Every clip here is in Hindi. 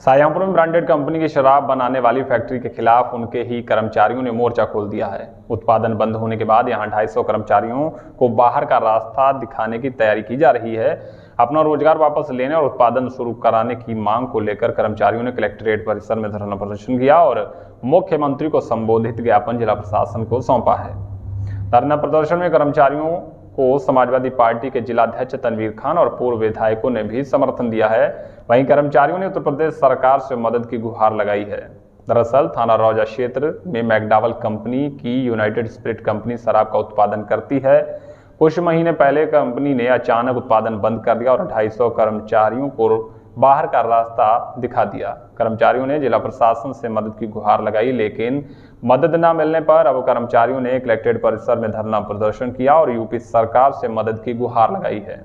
शाहजहांपुर में ब्रांडेड कंपनी की शराब बनाने वाली फैक्ट्री के खिलाफ उनके ही कर्मचारियों ने मोर्चा खोल दिया है। उत्पादन बंद होने के बाद यहां 250 कर्मचारियों को बाहर का रास्ता दिखाने की तैयारी की जा रही है। अपना रोजगार वापस लेने और उत्पादन शुरू कराने की मांग को लेकर कर्मचारियों ने कलेक्ट्रेट परिसर में धरना प्रदर्शन किया और मुख्यमंत्री को संबोधित ज्ञापन जिला प्रशासन को सौंपा है। धरना प्रदर्शन में कर्मचारियों को समाजवादी पार्टी के जिलाध्यक्ष तनवीर खान और पूर्व विधायकों ने भी समर्थन दिया है। वहीं कर्मचारियों ने उत्तर प्रदेश सरकार से मदद की गुहार लगाई है। दरअसल थाना रौजा क्षेत्र में मैकडॉवेल कंपनी की यूनाइटेड स्पिरिट कंपनी शराब का उत्पादन करती है। कुछ महीने पहले कंपनी ने अचानक उत्पादन बंद कर दिया और 250 कर्मचारियों को बाहर का रास्ता दिखा दिया। कर्मचारियों ने जिला प्रशासन से मदद की गुहार लगाई, लेकिन मदद न मिलने पर अब कर्मचारियों ने कलेक्ट्रेट परिसर में धरना प्रदर्शन किया और यूपी सरकार से मदद की गुहार लगाई है।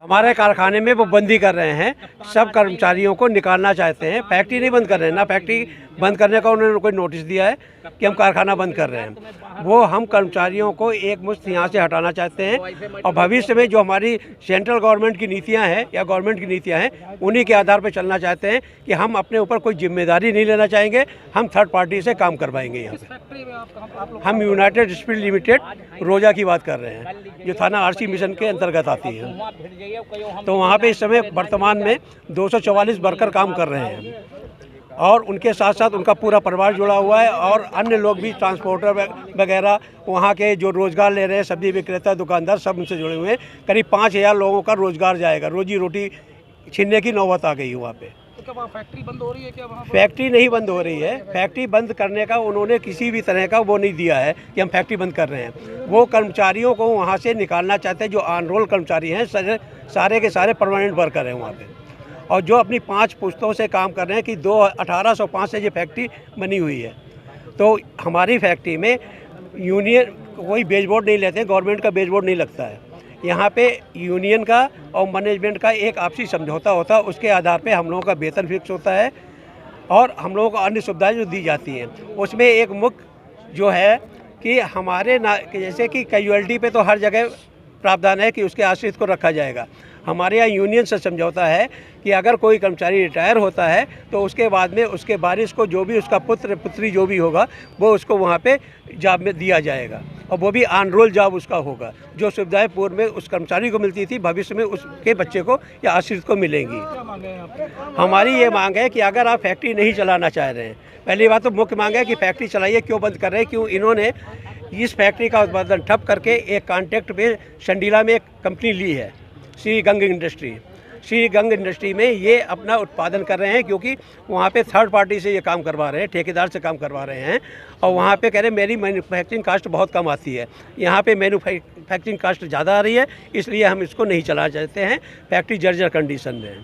हमारे कारखाने में वो बंदी कर रहे हैं, सब कर्मचारियों को निकालना चाहते हैं। फैक्ट्री नहीं बंद कर रहे हैं, ना फैक्ट्री बंद करने का उन्होंने कोई नोटिस दिया है कि हम कारखाना बंद कर रहे हैं। वो हम कर्मचारियों को एक मुश्त यहाँ से हटाना चाहते हैं और भविष्य में जो हमारी सेंट्रल गवर्नमेंट की नीतियाँ हैं या गवर्नमेंट की नीतियाँ हैं उन्हीं के आधार पर चलना चाहते हैं कि हम अपने ऊपर कोई जिम्मेदारी नहीं लेना चाहेंगे। हम थर्ड पार्टी से काम करवाएंगे। यहाँ पे हम यूनाइटेड स्पिरिट लिमिटेड रोजा की बात कर रहे हैं, जो थाना RC मिशन के अंतर्गत आती है। तो वहाँ पे इस समय वर्तमान में 244 वर्कर काम कर रहे हैं और उनके साथ साथ उनका पूरा परिवार जुड़ा हुआ है और अन्य लोग भी, ट्रांसपोर्टर वगैरह वहाँ के जो रोज़गार ले रहे हैं, सब्जी विक्रेता, दुकानदार, सब उनसे जुड़े हुए हैं। करीब 5000 लोगों का रोज़गार जाएगा। रोजी रोटी छीनने की नौबत आ गई वहाँ पे। तो क्या वहाँ फैक्ट्री बंद हो रही है? क्या वहाँ फैक्ट्री नहीं बंद हो रही है। फैक्ट्री बंद करने का उन्होंने किसी भी तरह का वो नहीं दिया है कि हम फैक्ट्री बंद कर रहे हैं। वो कर्मचारियों को वहाँ से निकालना चाहते हैं। जो ऑन रोल कर्मचारी हैं, सारे के सारे परमानेंट वर्कर हैं वहाँ पे, और जो अपनी 5 पुश्तों से काम कर रहे हैं कि 1805 से ये फैक्ट्री बनी हुई है। तो हमारी फैक्ट्री में यूनियन कोई बेच बोर्ड नहीं लेते हैं, गवर्नमेंट का बेच बोर्ड नहीं लगता है। यहाँ पे यूनियन का और मैनेजमेंट का एक आपसी समझौता होता है, उसके आधार पे हम लोगों का वेतन फिक्स होता है और हम लोगों को अन्य सुविधाएं जो दी जाती हैं। उसमें एक मुख्य जो है कि हमारे जैसे कि कैजुअलिटी पे तो हर जगह प्रावधान है कि उसके आश्रित को रखा जाएगा। हमारे यहाँ यूनियन से समझौता है कि अगर कोई कर्मचारी रिटायर होता है तो उसके बाद में उसके वारिस को, जो भी उसका पुत्र पुत्री जो भी होगा, वो उसको वहाँ पे जॉब में दिया जाएगा और वो भी ऑन रोल जॉब उसका होगा। जो सुविधाएं पूर्व में उस कर्मचारी को मिलती थी, भविष्य में उसके बच्चे को या आश्रित को मिलेंगी। हमारी ये मांग है कि अगर आप फैक्ट्री नहीं चलाना चाह रहे हैं, पहली बात तो मुख्य मांग है कि फैक्ट्री चलाइए। क्यों बंद कर रहे हैं? क्यों इन्होंने इस फैक्ट्री का उत्पादन ठप करके एक कॉन्ट्रैक्ट पे संडीला में एक कंपनी ली है, श्री गंग इंडस्ट्री। श्री गंग इंडस्ट्री में ये अपना उत्पादन कर रहे हैं, क्योंकि वहाँ पे थर्ड पार्टी से ये काम करवा रहे हैं, ठेकेदार से काम करवा रहे हैं। और वहाँ पे कह रहे हैं मेरी मैन्युफैक्चरिंग कास्ट बहुत कम आती है, यहाँ पे मैन्युफैक्चरिंग कास्ट ज़्यादा आ रही है, इसलिए हम इसको नहीं चलाना चाहते हैं। फैक्ट्री जर्जर कंडीशन में है।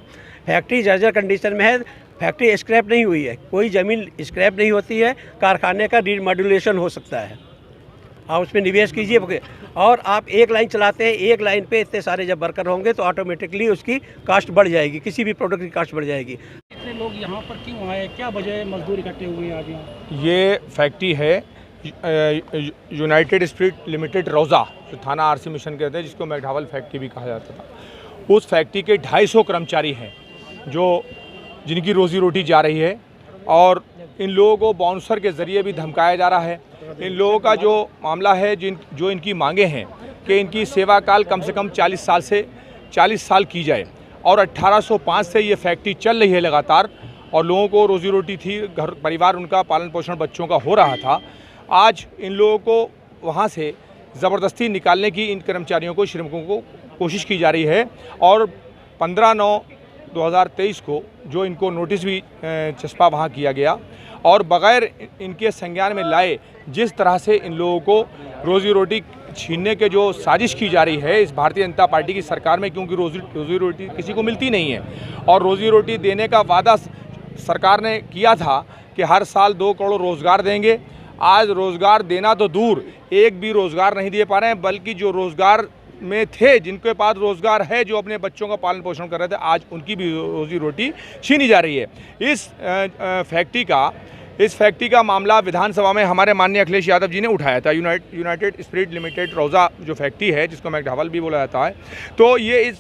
फैक्ट्री जर्जर कंडीशन में है। फैक्ट्री स्क्रैप नहीं हुई है, कोई ज़मीन स्क्रैप नहीं होती है। कारखाने का डीमॉड्यूलेशन हो सकता है, आप उसमें निवेश कीजिए। और आप एक लाइन चलाते हैं, एक लाइन पे इतने सारे जब वर्कर होंगे तो ऑटोमेटिकली उसकी कास्ट बढ़ जाएगी, किसी भी प्रोडक्ट की कास्ट बढ़ जाएगी। इतने लोग यहाँ पर क्यों आए? क्या वजह है मजदूर इकट्ठे हुए आज यहाँ? ये फैक्ट्री है यूनाइटेड स्पिरिट लिमिटेड रौजा, जो थाना RC मिशन कहते हैं, जिसको मैकडॉवेल फैक्ट्री भी कहा जाता था। उस फैक्ट्री के 250 कर्मचारी हैं जिनकी रोजी रोटी जा रही है और इन लोगों को बाउंसर के ज़रिए भी धमकाया जा रहा है। इन लोगों का जो मामला है, जो इनकी मांगे हैं कि इनकी सेवा काल कम से कम 40 साल की जाए और 1805 से ये फैक्ट्री चल रही है लगातार और लोगों को रोजी रोटी थी, घर परिवार उनका पालन पोषण बच्चों का हो रहा था। आज इन लोगों को वहाँ से ज़बरदस्ती निकालने की इन कर्मचारियों को, श्रमिकों को कोशिश की जा रही है और 15/9/2023 को जो इनको नोटिस भी चस्पा वहाँ किया गया और बग़ैर इनके संज्ञान में लाए जिस तरह से इन लोगों को रोज़ी रोटी छीनने के जो साजिश की जा रही है इस भारतीय जनता पार्टी की सरकार में, क्योंकि रोज़ी रोटी किसी को मिलती नहीं है और रोज़ी रोटी देने का वादा सरकार ने किया था कि हर साल 2 करोड़ रोज़गार देंगे। आज रोज़गार देना तो दूर, एक भी रोज़गार नहीं दे पा रहे हैं, बल्कि जो रोज़गार में थे, जिनके पास रोज़गार है, जो अपने बच्चों का पालन पोषण कर रहे थे, आज उनकी भी रोज़ी रोटी छीनी जा रही है। इस फैक्ट्री का मामला विधानसभा में हमारे माननीय अखिलेश यादव जी ने उठाया था। यूनाइटेड स्पिरिट लिमिटेड रौजा जो फैक्ट्री है, जिसको मैकडॉवेल भी बोला जाता है, तो ये इस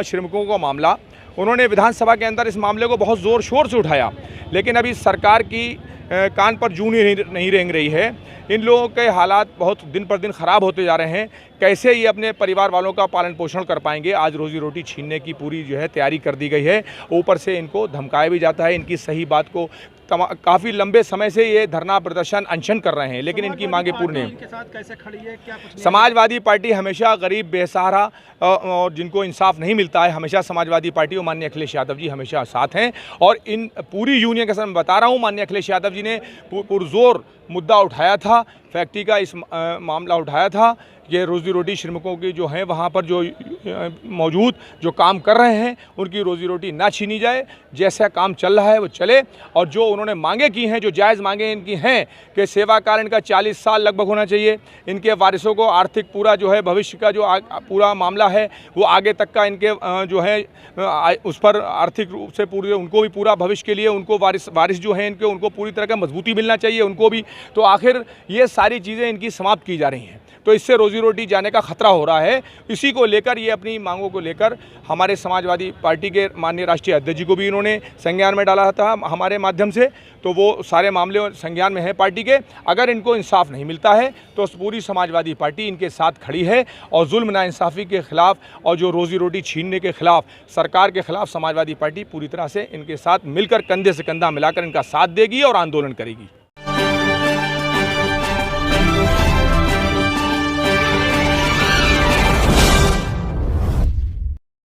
श्रमिकों का मामला उन्होंने विधानसभा के अंदर इस मामले को बहुत ज़ोर शोर से उठाया, लेकिन अभी सरकार की कान पर जूं नहीं रेंग रही है। इन लोगों के हालात बहुत दिन पर दिन ख़राब होते जा रहे हैं। कैसे ये अपने परिवार वालों का पालन पोषण कर पाएंगे? आज रोज़ी रोटी छीनने की पूरी जो है तैयारी कर दी गई है। ऊपर से इनको धमकाया भी जाता है। इनकी सही बात को काफ़ी लंबे समय से ये धरना प्रदर्शन अनशन कर रहे हैं, लेकिन इनकी मांगे पूर्ण नहीं। इनके साथ कैसे खड़ी है, क्या कुछ समाजवादी पार्टी हमेशा गरीब, बेसहारा और जिनको इंसाफ नहीं मिलता है, हमेशा समाजवादी पार्टी और माननीय अखिलेश यादव जी हमेशा साथ हैं। और इन पूरी यूनियन के साथ मैं बता रहा हूँ, माननीय अखिलेश यादव जी ने पुरजोर मुद्दा उठाया था, फैक्ट्री का इस मामला उठाया था। ये रोज़ी रोटी श्रमिकों की जो हैं वहाँ पर जो मौजूद जो काम कर रहे हैं उनकी रोज़ी रोटी ना छीनी जाए, जैसा काम चल रहा है वो चले। और जो उन्होंने मांगे की हैं, जो जायज़ मांगे इनकी हैं कि सेवा काल इनका 40 साल लगभग होना चाहिए, इनके वारिसों को आर्थिक पूरा जो है भविष्य का जो पूरा मामला है वो आगे तक का इनके जो है उस पर आर्थिक रूप से पूरे उनको भी पूरा भविष्य के लिए उनको वारिस जो हैं इनके उनको पूरी तरह का मजबूती मिलना चाहिए उनको भी। तो आखिर ये सारी चीज़ें इनकी समाप्त की जा रही हैं, तो इससे रोज़ी रोटी जाने का खतरा हो रहा है। इसी को लेकर ये अपनी मांगों को लेकर हमारे समाजवादी पार्टी के माननीय राष्ट्रीय अध्यक्ष जी को भी इन्होंने संज्ञान में डाला था हमारे माध्यम से। तो वो सारे मामले संज्ञान में है पार्टी के। अगर इनको इंसाफ नहीं मिलता है तो पूरी समाजवादी पार्टी इनके साथ खड़ी है और जुल्म नाइंसाफ़ी के ख़िलाफ़ और जो रोज़ी रोटी छीनने के ख़िलाफ़, सरकार के ख़िलाफ़ समाजवादी पार्टी पूरी तरह से इनके साथ मिलकर कंधे से कंधा मिलाकर इनका साथ देगी और आंदोलन करेगी।